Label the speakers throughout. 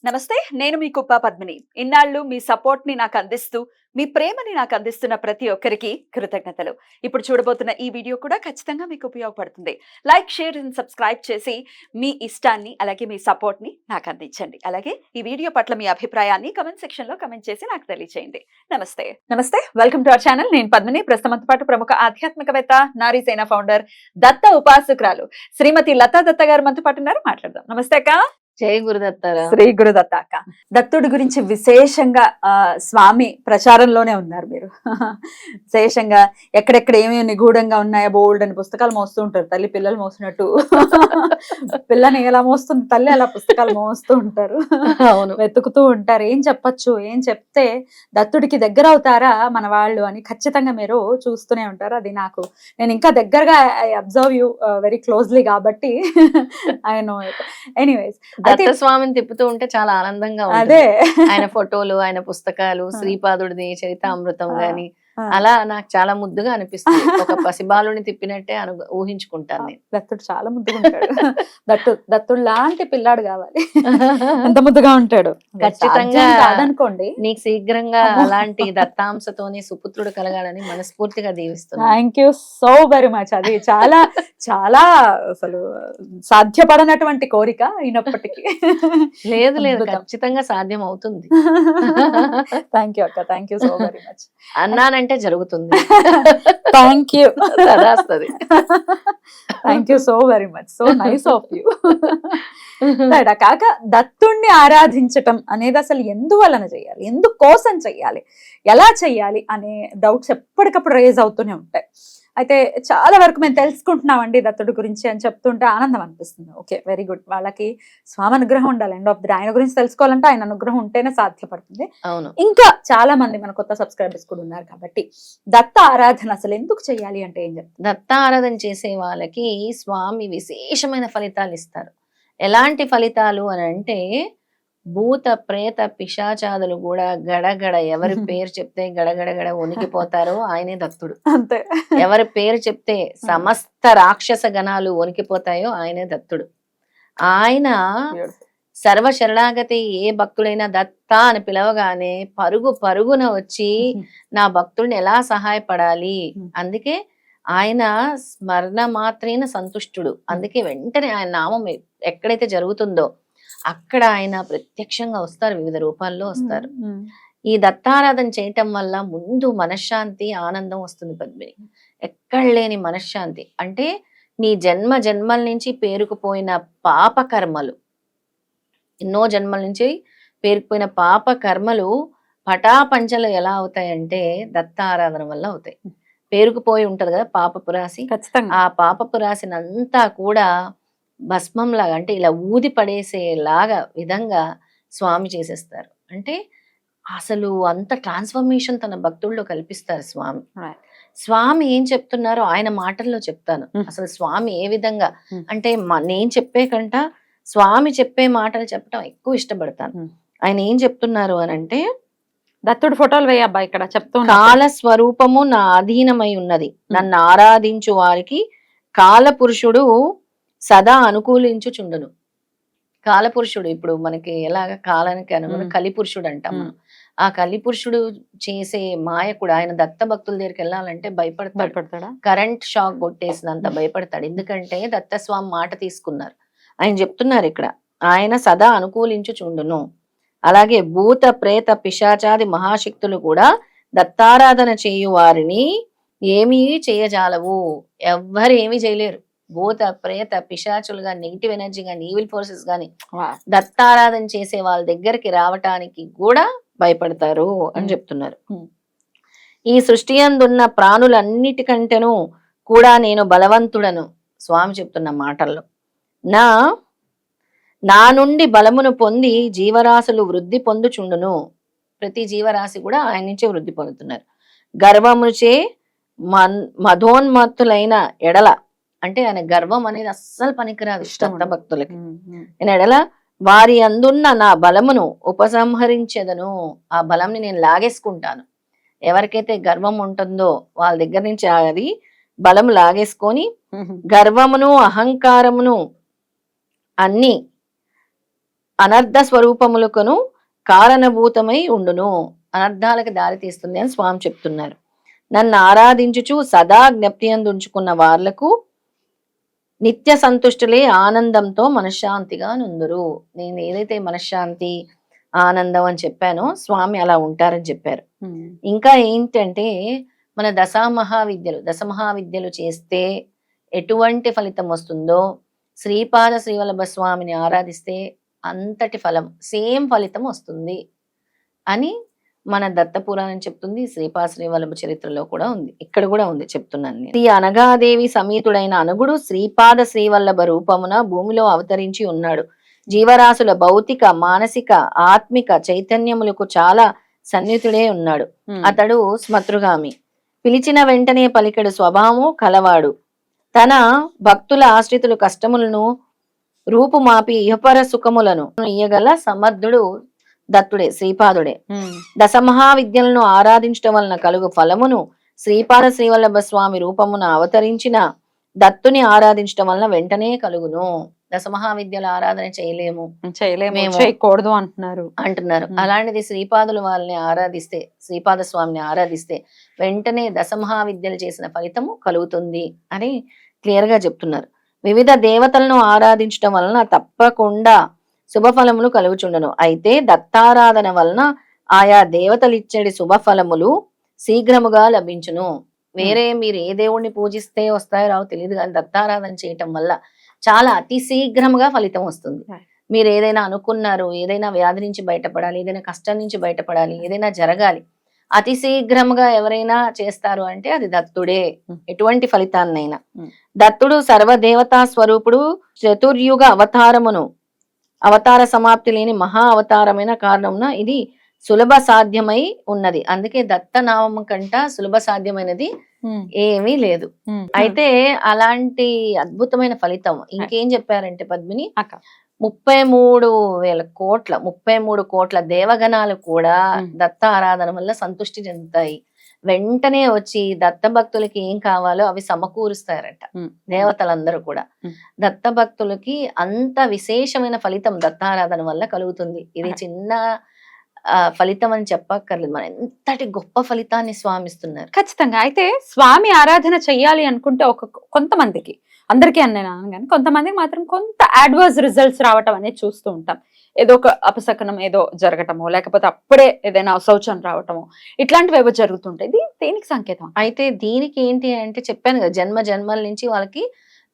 Speaker 1: నమస్తే. నేను మీ కుప్ప పద్మిని. ఇన్నాళ్ళు మీ సపోర్ట్‌ని నాకందిస్తూ, మీ ప్రేమని నాకందిస్తున్న ప్రతి ఒక్కరికి కృతజ్ఞతలు. ఇప్పుడు చూడబోతున్న ఈ వీడియో కూడా ఖచ్చితంగా మీకు ఉపయోగపడుతుంది. లైక్, షేర్ అండ్ సబ్స్క్రైబ్ చేసి మీ ఇష్టాన్ని, అలాగే మీ సపోర్ట్‌ని నాకందించండి. అలాగే ఈ వీడియో పట్ల మీ అభిప్రాయాన్ని కామెంట్ సెక్షన్‌లో కామెంట్ చేసి నాకు తెలియజేయండి. నమస్తే. నమస్తే. Welcome to our channel. నేను పద్మిని. ప్రస్తుతంతో పాటు ప్రముఖ ఆధ్యాత్మికవేత్త, నారీసేన ఫౌండర్, దత్త ఉపాసకురాలు శ్రీమతి లతా దత్త గారు మనతో పాటు ఉన్నారు. మాట్లాడదాం. నమస్తే అక్క.
Speaker 2: జై గురుదత్తారా.
Speaker 1: శ్రీ గురుదత్త అక్క. దత్తుడి గురించి విశేషంగా స్వామి ప్రచారంలోనే ఉన్నారు మీరు. విశేషంగా ఎక్కడెక్కడ ఏమేమి నిగూఢంగా ఉన్నాయో బోల్డ్ అని పుస్తకాలు మోస్తూ ఉంటారు. తల్లి పిల్లలు మోసినట్టు పిల్లని ఎలా మోస్తుంది తల్లి, అలా పుస్తకాలు మోస్తూ ఉంటారు.
Speaker 2: అవును,
Speaker 1: వెతుకుతూ ఉంటారు. ఏం చెప్పచ్చు, ఏం చెప్తే దత్తుడికి దగ్గర అవుతారా మన వాళ్ళు అని ఖచ్చితంగా మీరు చూస్తూనే ఉంటారు. అది నాకు, నేను ఇంకా దగ్గరగా I observe you very closely కాబట్టి I know it. Anyways,
Speaker 2: Datta స్వామిని తిప్పుతూ ఉంటే చాలా ఆనందంగా ఉంటుంది.
Speaker 1: అదే
Speaker 2: ఆయన ఫోటోలు, ఆయన పుస్తకాలు, శ్రీపాదుడిది చరితామృతం గాని అలా నాకు చాలా ముద్దుగా అనిపిస్తుంది. ఒక పసిబాలుని తిప్పినట్టే ఊహించుకుంటాను నేను.
Speaker 1: దత్తుడు చాలా ముద్దుగా ఉంటాడు. దత్తుడు లాంటి పిల్లాడు కావాలి. ఎంత ముద్దుగా ఉంటాడు.
Speaker 2: ఖచ్చితంగా
Speaker 1: కాదనుకోండి.
Speaker 2: నీకు శీఘ్రంగా అలాంటి దత్తాంశతోని సుపుత్రుడు కలగాలని మనస్ఫూర్తిగా దీవిస్తున్నాను.
Speaker 1: Thank you so very much. అది చాలా చాలా అసలు సాధ్యపడనటువంటి కోరిక అయినప్పటికీ
Speaker 2: లేదు లేదు, ఖచ్చితంగా సాధ్యం అవుతుంది.
Speaker 1: థ్యాంక్ యూ అక్క. Thank you so very much.
Speaker 2: అన్నానంటే జరుగుతుంది.
Speaker 1: Thank you.
Speaker 2: తదాస్తది.
Speaker 1: Thank you so very much. So nice of you. కాక దత్తుణ్ణి ఆరాధించటం అనేది అసలు ఎందువలన చేయాలి, ఎందుకోసం చెయ్యాలి, ఎలా చెయ్యాలి అనే డౌట్స్ ఎప్పటికప్పుడు రేజ్ అవుతూనే ఉంటాయి. అయితే చాలా వరకు మేము తెలుసుకుంటున్నామండి దత్తుడి గురించి అని చెప్తుంటే ఆనందం అనిపిస్తుంది. Okay, very good. వాళ్ళకి స్వామి అనుగ్రహం ఉండాలి. ఎండ్ ఆఫ్ ది డే ఆయన గురించి తెలుసుకోవాలంటే ఆయన అనుగ్రహం ఉంటేనే సాధ్యపడుతుంది.
Speaker 2: అవును.
Speaker 1: ఇంకా చాలా మంది మన కొత్త సబ్స్క్రైబర్స్ కూడా ఉన్నారు కాబట్టి దత్త ఆరాధన అసలు ఎందుకు చేయాలి అంటే ఏం చెప్తారు?
Speaker 2: దత్త ఆరాధన చేసే వాళ్ళకి స్వామి విశేషమైన ఫలితాలు ఇస్తారు. ఎలాంటి ఫలితాలు అని అంటే, భూత ప్రేత పిశాచాదులు కూడా గడగడ, ఎవరి పేరు చెప్తే గడగడగడ వణికిపోతారో ఆయనే దత్తుడు.
Speaker 1: అంతే.
Speaker 2: ఎవరి పేరు చెప్తే సమస్త రాక్షస గణాలు వణికిపోతాయో ఆయనే దత్తుడు. ఆయన సర్వ శరణాగతి, ఏ భక్తుడైనా దత్త అని పిలవగానే పరుగు పరుగున వచ్చి నా భక్తుడిని ఎలా సహాయపడాలి, అందుకే ఆయన స్మరణ మాత్రేన సంతుష్టుడు. అందుకే వెంటనే ఆయన నామం ఎక్కడైతే జరుగుతుందో అక్కడ ఆయన ప్రత్యక్షంగా వస్తారు, వివిధ రూపాల్లో వస్తారు. ఈ దత్తారాధన చేయటం వల్ల ముందు మనశ్శాంతి, ఆనందం వస్తుంది పద్మిని. ఎక్కడ లేని మనశ్శాంతి అంటే, నీ జన్మ జన్మల నుంచి పేరుకుపోయిన పాప కర్మలు, ఎన్నో జన్మల నుంచి పేరుకుపోయిన పాప కర్మలు పటాపంచలు ఎలా అవుతాయంటే దత్తారాధన వల్ల అవుతాయి. పేరుకుపోయి ఉంటది కదా పాపపు రాశి, ఆ పాపపు రాశిని అంతా కూడా భస్మంలాగా, అంటే ఇలా ఊది పడేసేలాగా విధంగా స్వామి చేసేస్తారు. అంటే అసలు అంత ట్రాన్స్ఫర్మేషన్ తన భక్తుల్లో కల్పిస్తారు స్వామి. స్వామి ఏం చెప్తున్నారో ఆయన మాటల్లో చెప్తాను. అసలు స్వామి ఏ విధంగా అంటే, నేను చెప్పే కంట స్వామి చెప్పే మాటలు చెప్పడం ఎక్కువ ఇష్టపడతాను. ఆయన ఏం చెప్తున్నారు అని అంటే,
Speaker 1: దత్తుడు ఫోటోలు వేయబ్బా ఇక్కడ చెప్తూ,
Speaker 2: కాల స్వరూపము నా అధీనమై ఉన్నది, నన్ను ఆరాధించు వారికి కాల పురుషుడు సదా అనుకూలించుచుండును. కాలపురుషుడు ఇప్పుడు మనకి ఎలాగ కాలానికి అనుగుణ కలిపురుషుడు అంటాం మనం. ఆ కలిపురుషుడు చేసే మాయ కూడా, ఆయన దత్త భక్తుల దగ్గరికి వెళ్ళాలంటే భయపడతాడు. కరెంట్ షాక్ కొట్టేసినంత భయపడతాడు. ఎందుకంటే దత్తస్వామి మాట తీసుకున్నారు. ఆయన చెప్తున్నారు ఇక్కడ, ఆయన సదా అనుకూలించుచుండును. అలాగే భూత ప్రేత పిశాచాది మహాశక్తులు కూడా దత్తారాధన చేయు వారిని ఏమీ చేయజాలవు. ఎవ్వరు ఏమీ చేయలేరు. భూత ప్రేత పిశాచులు గాని, నెగిటివ్ ఎనర్జీ గాని, ఈవిల్ ఫోర్సెస్ గాని దత్తారాధన చేసే వాళ్ళ దగ్గరికి రావటానికి కూడా భయపడతారు అని చెప్తున్నారు. ఈ సృష్టి అందున్న ప్రాణులన్నిటికంటేను కూడా నేను బలవంతుడను. స్వామి చెప్తున్న మాటల్లో, నా నుండి బలమును పొంది జీవరాశులు వృద్ధి పొందుచుండును. ప్రతి జీవరాశి కూడా ఆయన నుంచే వృద్ధి పొందుతున్నారు. గర్వముచే మధోన్మత్తులైన ఎడల, అంటే ఆయన గర్వం అనేది అస్సలు పనికిరాదు దత్త భక్తులకి. నేను ఎడల వారి అందున్న నా బలమును ఉపసంహరించేదను. ఆ బలంని నేను లాగేసుకుంటాను. ఎవరికైతే గర్వం ఉంటుందో వాళ్ళ దగ్గర నుంచి అది బలం లాగేసుకొని, గర్వమును అహంకారమును అన్ని అనర్థ స్వరూపములకును కారణభూతమై ఉండును, అనర్థాలకు దారి తీస్తుంది అని స్వామి చెప్తున్నారు. నన్ను ఆరాధించుచు సదా జ్ఞప్తి ఉంచుకున్న వార్లకు నిత్య సంతుష్టులే ఆనందంతో మనశ్శాంతిగా నుందురు. నేను ఏదైతే మనశ్శాంతి ఆనందం అని చెప్పానో స్వామి అలా ఉంటారని చెప్పారు. ఇంకా ఏంటంటే మన దశమహావిద్యలు చేస్తే ఎటువంటి ఫలితం వస్తుందో శ్రీపాద శ్రీవల్లభ స్వామిని ఆరాధిస్తే అంతటి ఫలం, సేమ్ ఫలితం వస్తుంది అని మన దత్త పురాణం చెప్తుంది. శ్రీపాద శ్రీవల్లభ చరిత్రలో కూడా ఉంది, ఇక్కడ కూడా ఉంది, చెప్తున్నాను నేను. శ్రీ అనగాదేవి సమేతుడైన అనుగుడు శ్రీపాద శ్రీవల్లభ రూపమున భూమిలో అవతరించి ఉన్నాడు. జీవరాశుల భౌతిక, మానసిక, ఆత్మిక చైతన్యములకు చాలా సన్నిహితుడే ఉన్నాడు. అతడు స్మతృగామి, పిలిచిన వెంటనే పలికెడు స్వభావము కలవాడు. తన భక్తుల ఆశ్రితులు కష్టములను రూపుమాపి ఇహపర సుఖములను ఇయ్యగల సమర్థుడు దత్తుడే, శ్రీపాదుడే. దశమహావిద్యలను ఆరాధించడం వలన కలుగు ఫలమును శ్రీపాద శ్రీవల్లభ స్వామి రూపమున అవతరించిన దత్తుని ఆరాధించడం వలన వెంటనే కలుగును. దశమహావిద్యల ఆరాధన చేయలేము,
Speaker 1: చేయకూడదు అంటున్నారు.
Speaker 2: అలాంటిది శ్రీపాదులు వాళ్ళని ఆరాధిస్తే, శ్రీపాద స్వామిని ఆరాధిస్తే వెంటనే దశమహావిద్యలు చేసిన ఫలితము కలుగుతుంది అని క్లియర్ గా చెప్తున్నారు. వివిధ దేవతలను ఆరాధించడం వలన తప్పకుండా శుభఫలములు కలుగుచుండను. అయితే దత్తారాధన వలన ఆయా దేవతలు ఇచ్చడి శుభఫలములు శీఘ్రముగా లభించును. వేరే మీరు ఏ దేవుణ్ణి పూజిస్తే వస్తాయో రావు తెలియదు, కానీ దత్తారాధన చేయటం వల్ల చాలా అతి శీఘ్రముగా ఫలితం వస్తుంది. మీరు ఏదైనా అనుకున్నారు, ఏదైనా వ్యాధి నుంచి బయటపడాలి, ఏదైనా కష్టం నుంచి బయటపడాలి, ఏదైనా జరగాలి, అతి శీఘ్రముగా ఎవరైనా చేస్తారు అంటే అది దత్తుడే, ఎటువంటి ఫలితాన్నైనా. దత్తుడు సర్వదేవతా స్వరూపుడు, చతుర్యుగ అవతార సమాప్తి లేని మహా అవతారమైన కారణమున ఇది సులభ సాధ్యమై ఉన్నది. అందుకే దత్త నామం కంట సులభ సాధ్యమైనది ఏమీ లేదు. అయితే అలాంటి అద్భుతమైన ఫలితం ఇంకేం చెప్పారంటే పద్మిని, 33 కోట్ల దేవగణాలు కూడా దత్త ఆరాధన వల్ల సంతృష్టి చెందుతాయి. వెంటనే వచ్చి దత్త భక్తులకి ఏం కావాలో అవి సమకూరుస్తారట దేవతలందరూ కూడా. దత్త భక్తులకి అంత విశేషమైన ఫలితం దత్తారాధన వల్ల కలుగుతుంది. ఇది చిన్న ఫలితం అని చెప్పక్కర్లేదు, మన ఎంతటి గొప్ప ఫలితాన్ని స్వామి ఇస్తున్నారు.
Speaker 1: ఖచ్చితంగా. అయితే స్వామి ఆరాధన చెయ్యాలి అనుకుంటే కొంతమందికి, అందరికీ అన్నాను కానీ కొంతమందికి మాత్రం కొంత అడ్వర్స్ రిజల్ట్స్ రావటం అనేది చూస్తూ ఉంటాం. ఏదో ఒక అపశకనం ఏదో జరగటమో, లేకపోతే అప్పుడే ఏదైనా శౌచం రావటమో, ఇట్లాంటివి ఏవో జరుగుతుంటాయి. ఇది దేనికి సంకేతం?
Speaker 2: అయితే దీనికి ఏంటి అంటే చెప్పాను కదా, జన్మల నుంచి వాళ్ళకి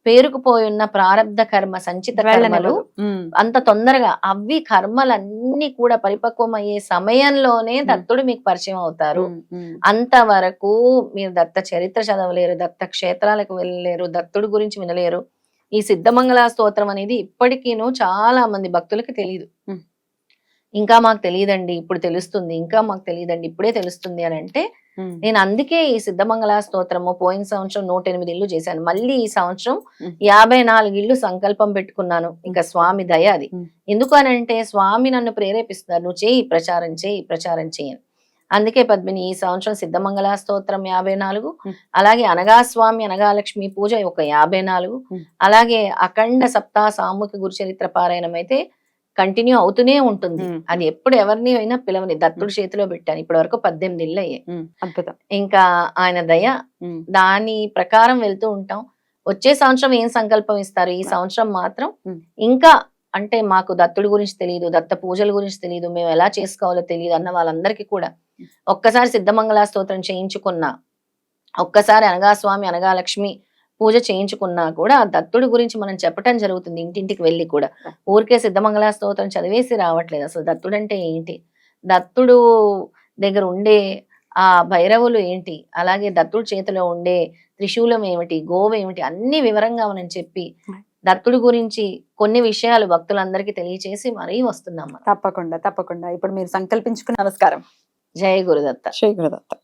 Speaker 2: పేరుకుపోయి ఉన్న ప్రారబ్ధ కర్మ, సంచిత కర్మలు అంత తొందరగా అవి కర్మలన్నీ కూడా పరిపక్వం అయ్యే సమయంలోనే దత్తుడు మీకు పరిచయం అవుతారు. అంతవరకు మీరు దత్త చరిత్ర చదవలేరు, దత్త క్షేత్రాలకు వెళ్ళలేరు, దత్తుడు గురించి వినలేరు. ఈ సిద్ధమంగళ స్తోత్రం అనేది ఇప్పటికీను చాలా మంది భక్తులకి తెలియదు. ఇంకా మాకు తెలియదండి, ఇప్పుడు తెలుస్తుంది, ఇంకా మాకు తెలియదండి, ఇప్పుడే తెలుస్తుంది అని అంటే, నేను అందుకే ఈ సిద్ధమంగళ స్తోత్రము పోయిన సంవత్సరం 108 ఇళ్ళు చేశాను. మళ్ళీ ఈ సంవత్సరం 54 ఇళ్ళు సంకల్పం పెట్టుకున్నాను. ఇంకా స్వామి దయ అది. ఎందుకు అని అంటే స్వామి నన్ను ప్రేరేపిస్తున్నారు, నువ్వు చేయి, ప్రచారం చేయి. అందుకే పద్మిని ఈ సంవత్సరం సిద్ధమంగళ స్తోత్రం 54, అలాగే అనగాస్వామి అనగాలక్ష్మి పూజ ఒక 54, అలాగే అఖండ సప్తాహ సామూహిక గురుచరిత్ర పారాయణం అయితే కంటిన్యూ అవుతూనే ఉంటుంది. అది ఎప్పుడు ఎవరిని అయినా పిలవని దత్తుడు చేతిలో పెట్టాను. ఇప్పటి వరకు 18 ఇళ్ళు అయ్యాయి.
Speaker 1: అద్భుతం.
Speaker 2: ఇంకా ఆయన దయ, దాని ప్రకారం వెళ్తూ ఉంటాం. వచ్చే సంవత్సరం ఏం సంకల్పం ఇస్తారు, ఈ సంవత్సరం మాత్రం ఇంకా అంటే మాకు దత్తుడి గురించి తెలియదు, దత్త పూజల గురించి తెలియదు, మేము ఎలా చేసుకోవాలో తెలియదు అన్న వాళ్ళందరికీ కూడా ఒక్కసారి సిద్ధమంగళ స్తోత్రం చేయించుకున్నా, ఒక్కసారి అనగాస్వామి అనగాలక్ష్మి పూజ చేయించుకున్నా కూడా ఆ దత్తుడి గురించి మనం చెప్పటం జరుగుతుంది. ఇంటింటికి వెళ్ళి కూడా ఊరికే సిద్ధమంగళ స్తోత్రం చదివేసి రావట్లేదు. అసలు దత్తుడు అంటే ఏంటి, దత్తుడు దగ్గర ఉండే ఆ భైరవులు ఏంటి, అలాగే దత్తుడి చేతిలో ఉండే త్రిశూలం ఏమిటి, గోవు ఏమిటి, అన్ని వివరంగా మనం చెప్పి దత్తుడి గురించి కొన్ని విషయాలు భక్తులందరికీ తెలియచేసి మరీ వస్తున్నాం.
Speaker 1: తప్పకుండా. ఇప్పుడు మీరు సంకల్పించుకున్న నమస్కారం.
Speaker 2: జయ గురుదత్త.
Speaker 1: జయ గురుదత్త.